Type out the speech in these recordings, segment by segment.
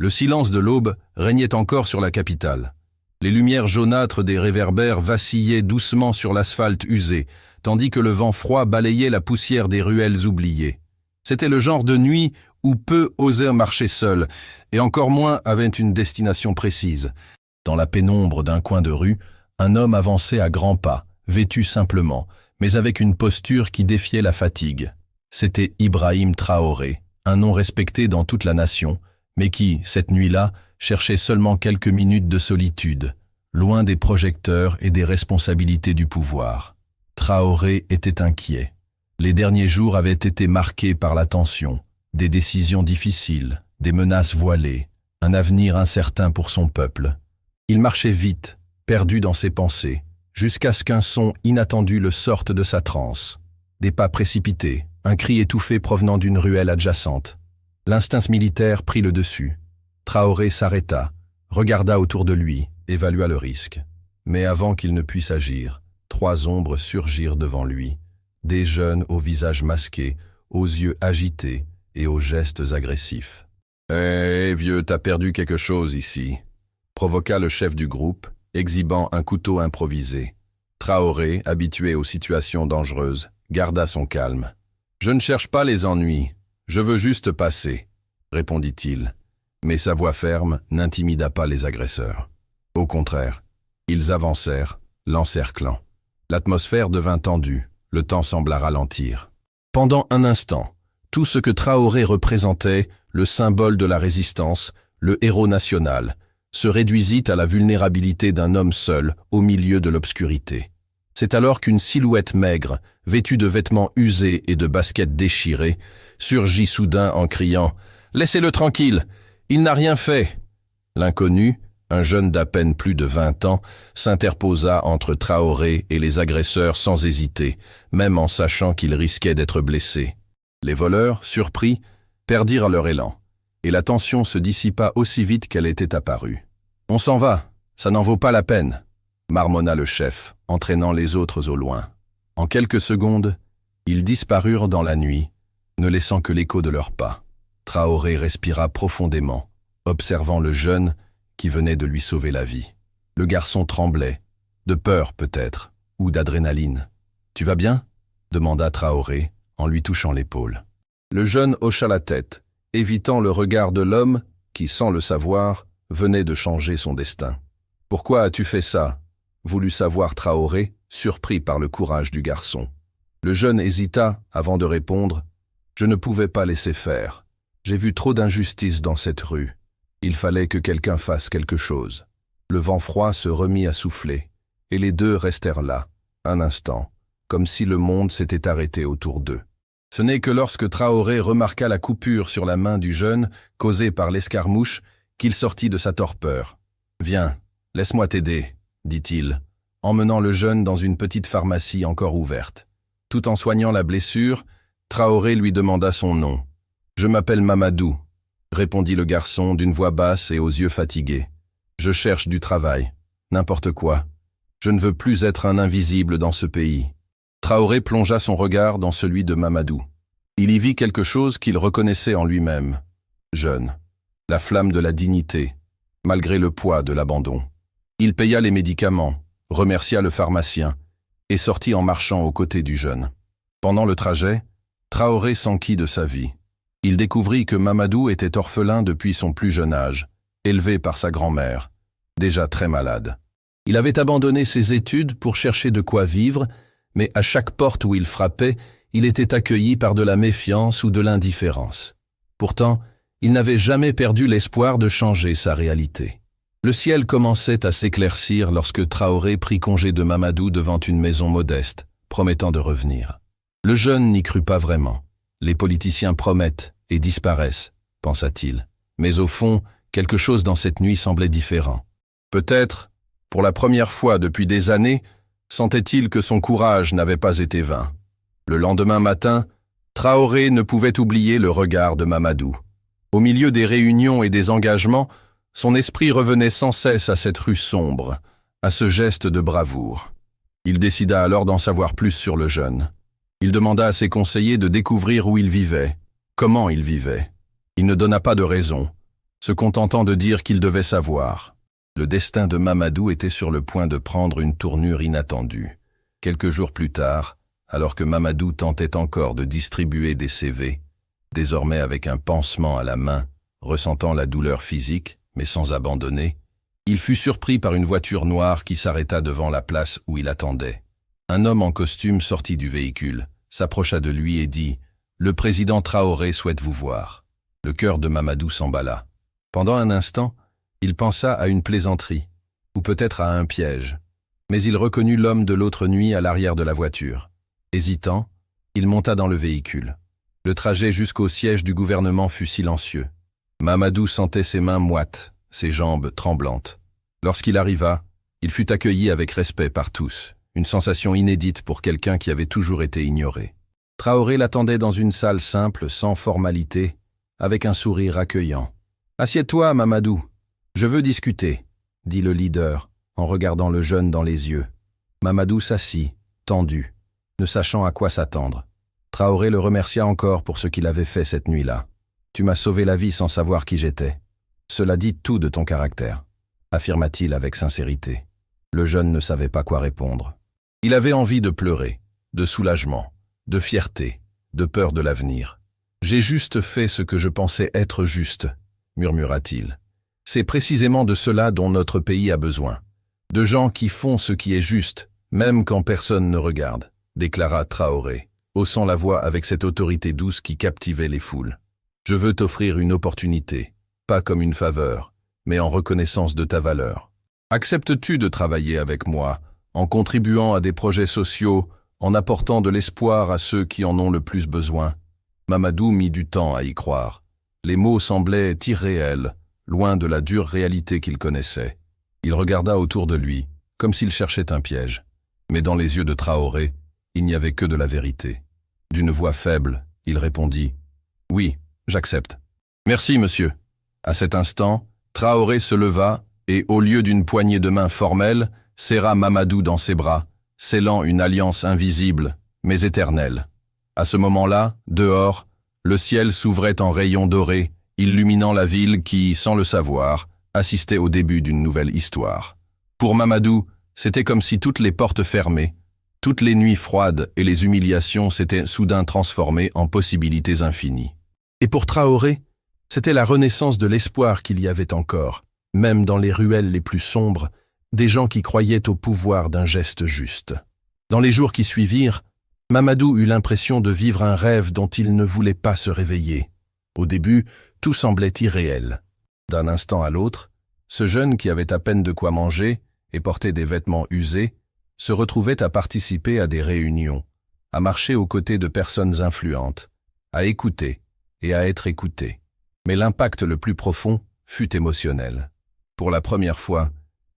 Le silence de l'aube régnait encore sur la capitale. Les lumières jaunâtres des réverbères vacillaient doucement sur l'asphalte usé, tandis que le vent froid balayait la poussière des ruelles oubliées. C'était le genre de nuit où peu osaient marcher seuls, et encore moins avaient une destination précise. Dans la pénombre d'un coin de rue, un homme avançait à grands pas, vêtu simplement, mais avec une posture qui défiait la fatigue. C'était Ibrahim Traoré, un nom respecté dans toute la nation, mais qui, cette nuit-là, cherchait seulement quelques minutes de solitude, loin des projecteurs et des responsabilités du pouvoir. Traoré était inquiet. Les derniers jours avaient été marqués par la tension, des décisions difficiles, des menaces voilées, un avenir incertain pour son peuple. Il marchait vite, perdu dans ses pensées, jusqu'à ce qu'un son inattendu le sorte de sa transe. Des pas précipités, un cri étouffé provenant d'une ruelle adjacente. L'instinct militaire prit le dessus. Traoré s'arrêta, regarda autour de lui, évalua le risque. Mais avant qu'il ne puisse agir, 3 ombres surgirent devant lui. Des jeunes au visage masqué, aux yeux agités et aux gestes agressifs. « Hé, vieux, t'as perdu quelque chose ici », provoqua le chef du groupe, exhibant un couteau improvisé. Traoré, habitué aux situations dangereuses, garda son calme. « Je ne cherche pas les ennuis, je veux juste passer », répondit-il. Mais sa voix ferme n'intimida pas les agresseurs. Au contraire, ils avancèrent, l'encerclant. L'atmosphère devint tendue, le temps sembla ralentir. Pendant un instant, tout ce que Traoré représentait, le symbole de la résistance, le héros national, se réduisit à la vulnérabilité d'un homme seul au milieu de l'obscurité. C'est alors qu'une silhouette maigre, vêtue de vêtements usés et de baskets déchirées, surgit soudain en criant « Laissez-le tranquille, il n'a rien fait !» L'inconnu, un jeune d'à peine plus de 20 ans, s'interposa entre Traoré et les agresseurs sans hésiter, même en sachant qu'il risquait d'être blessé. Les voleurs, surpris, perdirent leur élan, et la tension se dissipa aussi vite qu'elle était apparue. « On s'en va, ça n'en vaut pas la peine », marmonna le chef, entraînant les autres au loin. En quelques secondes, ils disparurent dans la nuit, ne laissant que l'écho de leurs pas. Traoré respira profondément, observant le jeune qui venait de lui sauver la vie. Le garçon tremblait, de peur peut-être, ou d'adrénaline. « Tu vas bien ?» demanda Traoré, en lui touchant l'épaule. Le jeune hocha la tête, évitant le regard de l'homme qui, sans le savoir, venait de changer son destin. « Pourquoi as-tu fait ça ?» voulut savoir Traoré, surpris par le courage du garçon. Le jeune hésita avant de répondre « Je ne pouvais pas laisser faire. J'ai vu trop d'injustice dans cette rue. Il fallait que quelqu'un fasse quelque chose. » Le vent froid se remit à souffler, et les deux restèrent là, un instant, comme si le monde s'était arrêté autour d'eux. Ce n'est que lorsque Traoré remarqua la coupure sur la main du jeune, causée par l'escarmouche, qu'il sortit de sa torpeur. « Viens, laisse-moi t'aider », dit-il, emmenant le jeune dans une petite pharmacie encore ouverte. Tout en soignant la blessure, Traoré lui demanda son nom. « Je m'appelle Mamadou », répondit le garçon d'une voix basse et aux yeux fatigués. « Je cherche du travail, n'importe quoi. Je ne veux plus être un invisible dans ce pays. » Traoré plongea son regard dans celui de Mamadou. Il y vit quelque chose qu'il reconnaissait en lui-même. Jeune, la flamme de la dignité, malgré le poids de l'abandon. Il paya les médicaments, remercia le pharmacien et sortit en marchant aux côtés du jeune. Pendant le trajet, Traoré s'enquit de sa vie. Il découvrit que Mamadou était orphelin depuis son plus jeune âge, élevé par sa grand-mère, déjà très malade. Il avait abandonné ses études pour chercher de quoi vivre, mais à chaque porte où il frappait, il était accueilli par de la méfiance ou de l'indifférence. Pourtant, il n'avait jamais perdu l'espoir de changer sa réalité. Le ciel commençait à s'éclaircir lorsque Traoré prit congé de Mamadou devant une maison modeste, promettant de revenir. Le jeune n'y crut pas vraiment. Les politiciens promettent et disparaissent, pensa-t-il. Mais au fond, quelque chose dans cette nuit semblait différent. Peut-être, pour la première fois depuis des années, sentait-il que son courage n'avait pas été vain. Le lendemain matin, Traoré ne pouvait oublier le regard de Mamadou. Au milieu des réunions et des engagements, son esprit revenait sans cesse à cette rue sombre, à ce geste de bravoure. Il décida alors d'en savoir plus sur le jeune. Il demanda à ses conseillers de découvrir où il vivait, comment il vivait. Il ne donna pas de raison, se contentant de dire qu'il devait savoir. Le destin de Mamadou était sur le point de prendre une tournure inattendue. Quelques jours plus tard, alors que Mamadou tentait encore de distribuer des CV, désormais avec un pansement à la main, ressentant la douleur physique, mais sans abandonner, il fut surpris par une voiture noire qui s'arrêta devant la place où il attendait. Un homme en costume sortit du véhicule, s'approcha de lui et dit « Le président Traoré souhaite vous voir ». Le cœur de Mamadou s'emballa. Pendant un instant, il pensa à une plaisanterie, ou peut-être à un piège. Mais il reconnut l'homme de l'autre nuit à l'arrière de la voiture. Hésitant, il monta dans le véhicule. Le trajet jusqu'au siège du gouvernement fut silencieux. Mamadou sentait ses mains moites, ses jambes tremblantes. Lorsqu'il arriva, il fut accueilli avec respect par tous, une sensation inédite pour quelqu'un qui avait toujours été ignoré. Traoré l'attendait dans une salle simple, sans formalité, avec un sourire accueillant. « Assieds-toi, Mamadou, je veux discuter », dit le leader, en regardant le jeune dans les yeux. Mamadou s'assit, tendu, ne sachant à quoi s'attendre. Traoré le remercia encore pour ce qu'il avait fait cette nuit-là. « Tu m'as sauvé la vie sans savoir qui j'étais. Cela dit tout de ton caractère », affirma-t-il avec sincérité. Le jeune ne savait pas quoi répondre. Il avait envie de pleurer, de soulagement, de fierté, de peur de l'avenir. « J'ai juste fait ce que je pensais être juste », murmura-t-il. « C'est précisément de cela dont notre pays a besoin. De gens qui font ce qui est juste, même quand personne ne regarde », déclara Traoré, haussant la voix avec cette autorité douce qui captivait les foules. « Je veux t'offrir une opportunité, pas comme une faveur, mais en reconnaissance de ta valeur. Acceptes-tu de travailler avec moi, en contribuant à des projets sociaux, en apportant de l'espoir à ceux qui en ont le plus besoin ?» Mamadou mit du temps à y croire. Les mots semblaient irréels, loin de la dure réalité qu'il connaissait. Il regarda autour de lui, comme s'il cherchait un piège. Mais dans les yeux de Traoré, il n'y avait que de la vérité. D'une voix faible, il répondit « Oui, j'accepte. »« Merci, monsieur. » À cet instant, Traoré se leva et, au lieu d'une poignée de main formelle, serra Mamadou dans ses bras, scellant une alliance invisible, mais éternelle. À ce moment-là, dehors, le ciel s'ouvrait en rayons dorés, illuminant la ville qui, sans le savoir, assistait au début d'une nouvelle histoire. Pour Mamadou, c'était comme si toutes les portes fermées, toutes les nuits froides et les humiliations s'étaient soudain transformées en possibilités infinies. Et pour Traoré, c'était la renaissance de l'espoir qu'il y avait encore, même dans les ruelles les plus sombres, des gens qui croyaient au pouvoir d'un geste juste. Dans les jours qui suivirent, Mamadou eut l'impression de vivre un rêve dont il ne voulait pas se réveiller. Au début, tout semblait irréel. D'un instant à l'autre, ce jeune qui avait à peine de quoi manger et portait des vêtements usés, se retrouvait à participer à des réunions, à marcher aux côtés de personnes influentes, à écouter et à être écouté. Mais l'impact le plus profond fut émotionnel. Pour la première fois,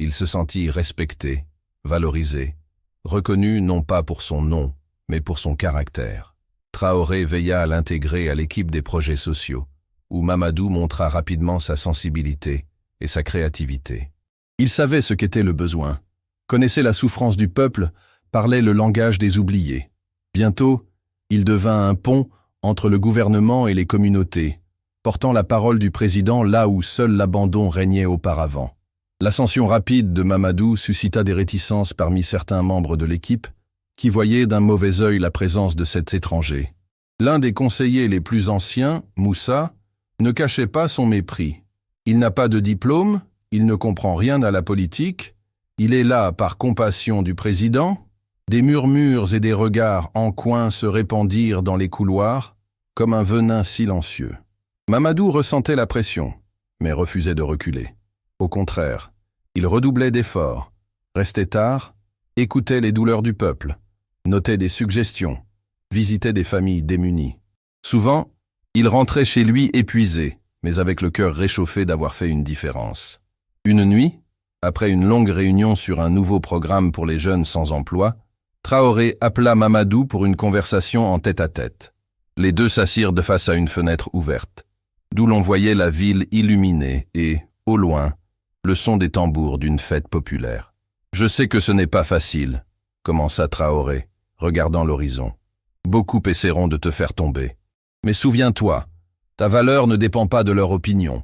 il se sentit respecté, valorisé, reconnu non pas pour son nom, mais pour son caractère. Traoré veilla à l'intégrer à l'équipe des projets sociaux, où Mamadou montra rapidement sa sensibilité et sa créativité. Il savait ce qu'était le besoin, connaissait la souffrance du peuple, parlait le langage des oubliés. Bientôt, il devint un pont entre le gouvernement et les communautés, portant la parole du président là où seul l'abandon régnait auparavant. L'ascension rapide de Mamadou suscita des réticences parmi certains membres de l'équipe, qui voyaient d'un mauvais œil la présence de cet étranger. L'un des conseillers les plus anciens, Moussa, ne cachait pas son mépris. Il n'a pas de diplôme, il ne comprend rien à la politique, il est là par compassion du président. Des murmures et des regards en coin se répandirent dans les couloirs, comme un venin silencieux. Mamadou ressentait la pression, mais refusait de reculer. Au contraire, il redoublait d'efforts, restait tard, écoutait les douleurs du peuple, notait des suggestions, visitait des familles démunies. Souvent, il rentrait chez lui épuisé, mais avec le cœur réchauffé d'avoir fait une différence. Une nuit, après une longue réunion sur un nouveau programme pour les jeunes sans emploi, Traoré appela Mamadou pour une conversation en tête-à-tête. Les deux s'assirent de face à une fenêtre ouverte, d'où l'on voyait la ville illuminée et, au loin, le son des tambours d'une fête populaire. « Je sais que ce n'est pas facile », commença Traoré, regardant l'horizon. « Beaucoup essaieront de te faire tomber. Mais souviens-toi, ta valeur ne dépend pas de leur opinion.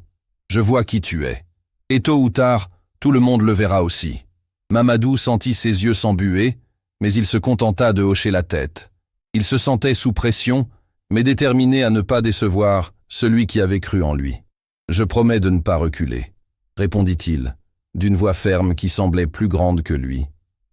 Je vois qui tu es. Et tôt ou tard, tout le monde le verra aussi. » Mamadou sentit ses yeux s'embuer, mais il se contenta de hocher la tête. Il se sentait sous pression, mais déterminé à ne pas décevoir celui qui avait cru en lui. « Je promets de ne pas reculer, » répondit-il, d'une voix ferme qui semblait plus grande que lui.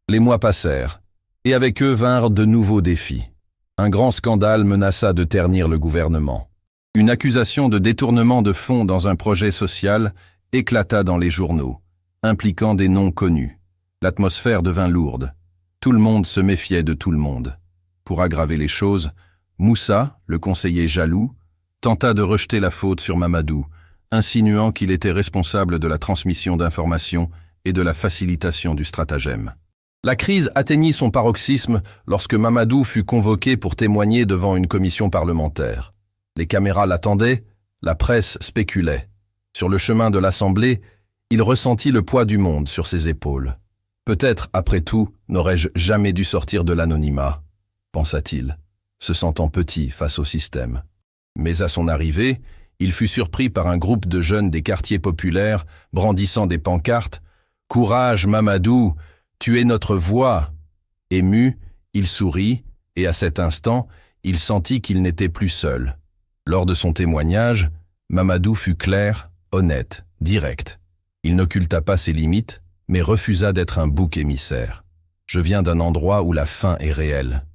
Les mois passèrent, et avec eux vinrent de nouveaux défis. Un grand scandale menaça de ternir le gouvernement. Une accusation de détournement de fonds dans un projet social éclata dans les journaux, impliquant des noms connus. L'atmosphère devint lourde. Tout le monde se méfiait de tout le monde. Pour aggraver les choses, Moussa, le conseiller jaloux, tenta de rejeter la faute sur Mamadou, insinuant qu'il était responsable de la transmission d'informations et de la facilitation du stratagème. La crise atteignit son paroxysme lorsque Mamadou fut convoqué pour témoigner devant une commission parlementaire. Les caméras l'attendaient, la presse spéculait. Sur le chemin de l'Assemblée, il ressentit le poids du monde sur ses épaules. Peut-être, après tout, n'aurais-je jamais dû sortir de l'anonymat, pensa-t-il, se sentant petit face au système. Mais à son arrivée, il fut surpris par un groupe de jeunes des quartiers populaires brandissant des pancartes « Courage, Mamadou, tu es notre voix !» Ému, il sourit, et à cet instant, il sentit qu'il n'était plus seul. Lors de son témoignage, Mamadou fut clair, honnête, direct. Il n'occulta pas ses limites, mais refusa d'être un bouc émissaire. « Je viens d'un endroit où la faim est réelle.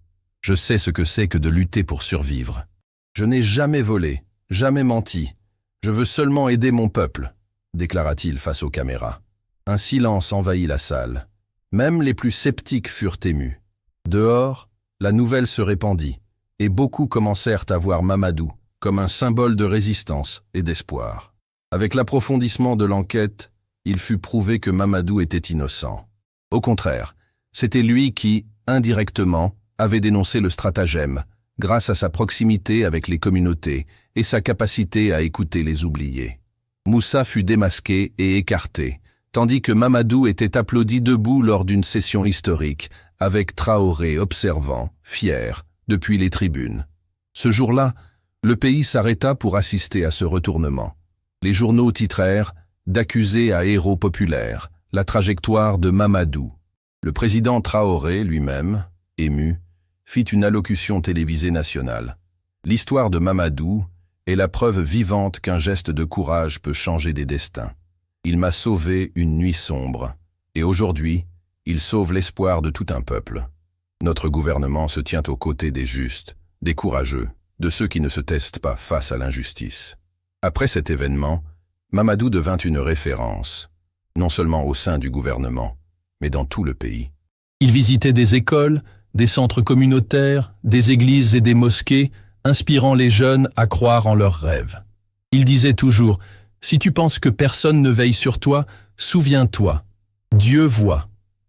Je sais ce que c'est que de lutter pour survivre. Je n'ai jamais volé, jamais menti. Je veux seulement aider mon peuple, » déclara-t-il face aux caméras. Un silence envahit la salle. Même les plus sceptiques furent émus. Dehors, la nouvelle se répandit, et beaucoup commencèrent à voir Mamadou comme un symbole de résistance et d'espoir. Avec l'approfondissement de l'enquête, il fut prouvé que Mamadou était innocent. Au contraire, c'était lui qui, indirectement, avait dénoncé le stratagème, grâce à sa proximité avec les communautés et sa capacité à écouter les oubliés. Moussa fut démasqué et écarté, tandis que Mamadou était applaudi debout lors d'une session historique, avec Traoré observant, fier, depuis les tribunes. Ce jour-là, le pays s'arrêta pour assister à ce retournement. Les journaux titrèrent « D'accusé à héros populaire, la trajectoire de Mamadou ». Le président Traoré lui-même, ému, fit une allocution télévisée nationale. L'histoire de Mamadou est la preuve vivante qu'un geste de courage peut changer des destins. Il m'a sauvé une nuit sombre, et aujourd'hui, il sauve l'espoir de tout un peuple. Notre gouvernement se tient aux côtés des justes, des courageux, de ceux qui ne se testent pas face à l'injustice. Après cet événement, Mamadou devint une référence, non seulement au sein du gouvernement, mais dans tout le pays. Il visitait des écoles, des centres communautaires, des églises et des mosquées, inspirant les jeunes à croire en leurs rêves. Il disait toujours « Si tu penses que personne ne veille sur toi, souviens-toi. Dieu voit. »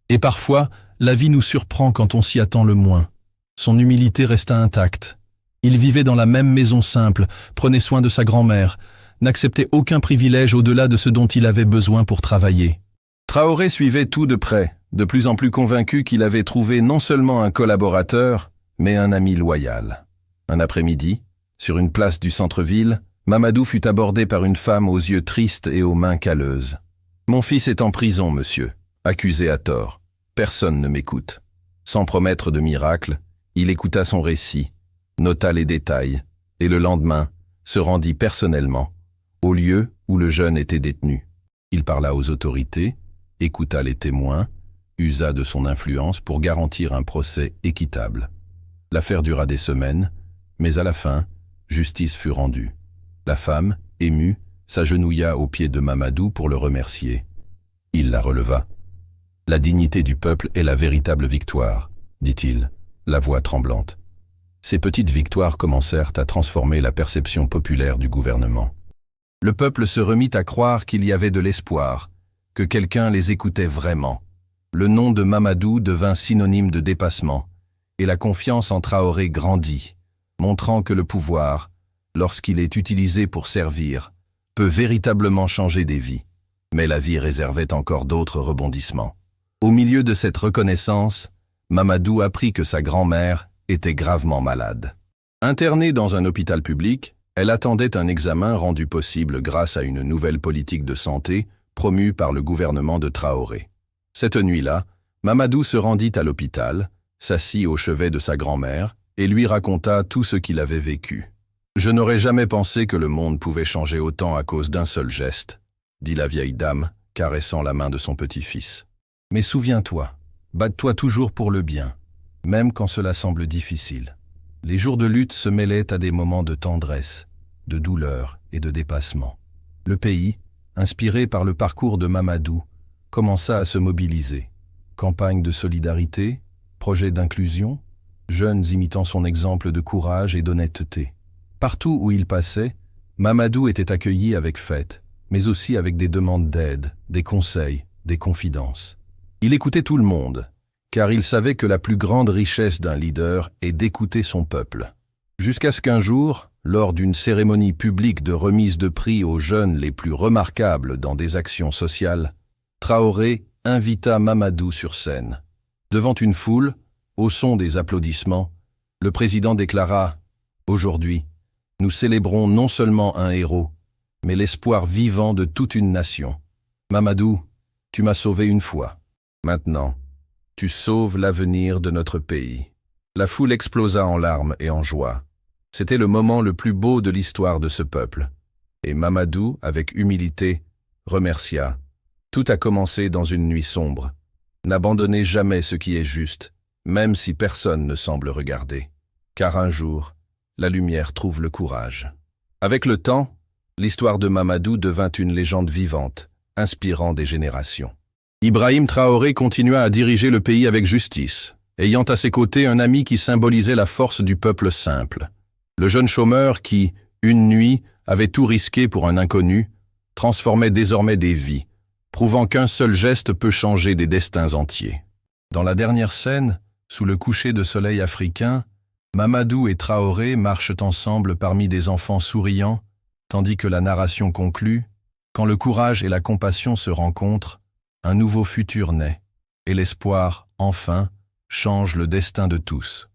Et parfois, la vie nous surprend quand on s'y attend le moins. Son humilité resta intacte. Il vivait dans la même maison simple, prenait soin de sa grand-mère, n'acceptait aucun privilège au-delà de ce dont il avait besoin pour travailler. Traoré suivait tout de près, de plus en plus convaincu qu'il avait trouvé non seulement un collaborateur, mais un ami loyal. Un après-midi, sur une place du centre-ville, Mamadou fut abordé par une femme aux yeux tristes et aux mains calleuses. « Mon fils est en prison, monsieur, accusé à tort. Personne ne m'écoute. » Sans promettre de miracle, il écouta son récit, nota les détails, et le lendemain, se rendit personnellement au lieu où le jeune était détenu. Il parla aux autorités, écouta les témoins, usa de son influence pour garantir un procès équitable. L'affaire dura des semaines, mais à la fin, justice fut rendue. La femme, émue, s'agenouilla aux pieds de Mamadou pour le remercier. Il la releva. « La dignité du peuple est la véritable victoire, » dit-il, la voix tremblante. Ces petites victoires commencèrent à transformer la perception populaire du gouvernement. Le peuple se remit à croire qu'il y avait de l'espoir, que quelqu'un les écoutait vraiment. Le nom de Mamadou devint synonyme de dépassement, et la confiance en Traoré grandit, montrant que le pouvoir, lorsqu'il est utilisé pour servir, peut véritablement changer des vies. Mais la vie réservait encore d'autres rebondissements. Au milieu de cette reconnaissance, Mamadou apprit que sa grand-mère était gravement malade. Internée dans un hôpital public, Elle attendait un examen rendu possible grâce à une nouvelle politique de santé promue par le gouvernement de Traoré. Cette nuit-là, Mamadou se rendit à l'hôpital, s'assit au chevet de sa grand-mère et lui raconta tout ce qu'il avait vécu. « Je n'aurais jamais pensé que le monde pouvait changer autant à cause d'un seul geste, » dit la vieille dame, caressant la main de son petit-fils. « Mais souviens-toi, batte-toi toujours pour le bien, même quand cela semble difficile. » Les jours de lutte se mêlaient à des moments de tendresse, de douleur et de dépassement. Le pays, inspiré par le parcours de Mamadou, commença à se mobiliser. Campagne de solidarité, projet d'inclusion, jeunes imitant son exemple de courage et d'honnêteté. Partout où il passait, Mamadou était accueilli avec fête, mais aussi avec des demandes d'aide, des conseils, des confidences. Il écoutait tout le monde, car il savait que la plus grande richesse d'un leader est d'écouter son peuple. Jusqu'à ce qu'un jour, lors d'une cérémonie publique de remise de prix aux jeunes les plus remarquables dans des actions sociales, Traoré invita Mamadou sur scène. Devant une foule, au son des applaudissements, le président déclara « Aujourd'hui, nous célébrons non seulement un héros, mais l'espoir vivant de toute une nation. Mamadou, tu m'as sauvé une fois. Maintenant, tu sauves l'avenir de notre pays. » La foule explosa en larmes et en joie. C'était le moment le plus beau de l'histoire de ce peuple. Et Mamadou, avec humilité, remercia. Tout a commencé dans une nuit sombre. N'abandonnez jamais ce qui est juste, même si personne ne semble regarder. Car un jour, la lumière trouve le courage. Avec le temps, l'histoire de Mamadou devint une légende vivante, inspirant des générations. Ibrahim Traoré continua à diriger le pays avec justice, ayant à ses côtés un ami qui symbolisait la force du peuple simple. Le jeune chômeur qui, une nuit, avait tout risqué pour un inconnu, transformait désormais des vies, prouvant qu'un seul geste peut changer des destins entiers. Dans la dernière scène, sous le coucher de soleil africain, Mamadou et Traoré marchent ensemble parmi des enfants souriants, tandis que la narration conclut, quand le courage et la compassion se rencontrent, un nouveau futur naît, et l'espoir, enfin, change le destin de tous.